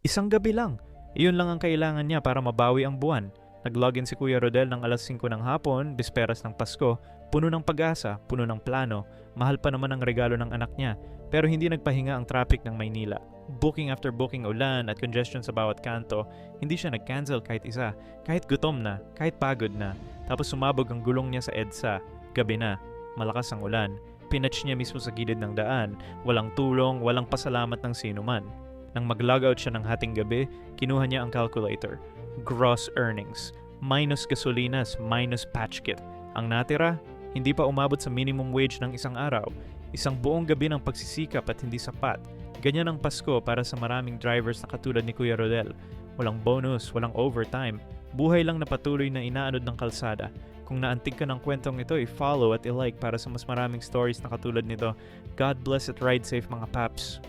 Isang gabi lang. Iyon lang ang kailangan niya para mabawi ang buwan. Nag-login si Kuya Rodel ng alas 5 ng hapon, bisperas ng Pasko, puno ng pag-asa, puno ng plano, mahal pa naman ang regalo ng anak niya, pero hindi nagpahinga ang traffic ng Maynila. Booking after booking ulan at congestion sa bawat kanto, hindi siya nag-cancel kahit isa, kahit gutom na, kahit pagod na. Tapos sumabog ang gulong niya sa EDSA. Gabi na, malakas ang ulan, pinatch niya mismo sa gilid ng daan, walang tulong, walang pasalamat ng sino man. Nang mag-logout siya ng hating gabi, kinuha niya ang calculator. Gross earnings, minus gasolinas, minus patch kit. Ang natira, hindi pa umabot sa minimum wage ng isang araw. Isang buong gabi ng pagsisikap at hindi sapat. Ganyan ang Pasko para sa maraming drivers na katulad ni Kuya Rodel. Walang bonus, walang overtime. Buhay lang na patuloy na inaanod ng kalsada. Kung naantig ka ng kwentong ito, i-follow at i-like para sa mas maraming stories na katulad nito. God bless at ride safe mga paps.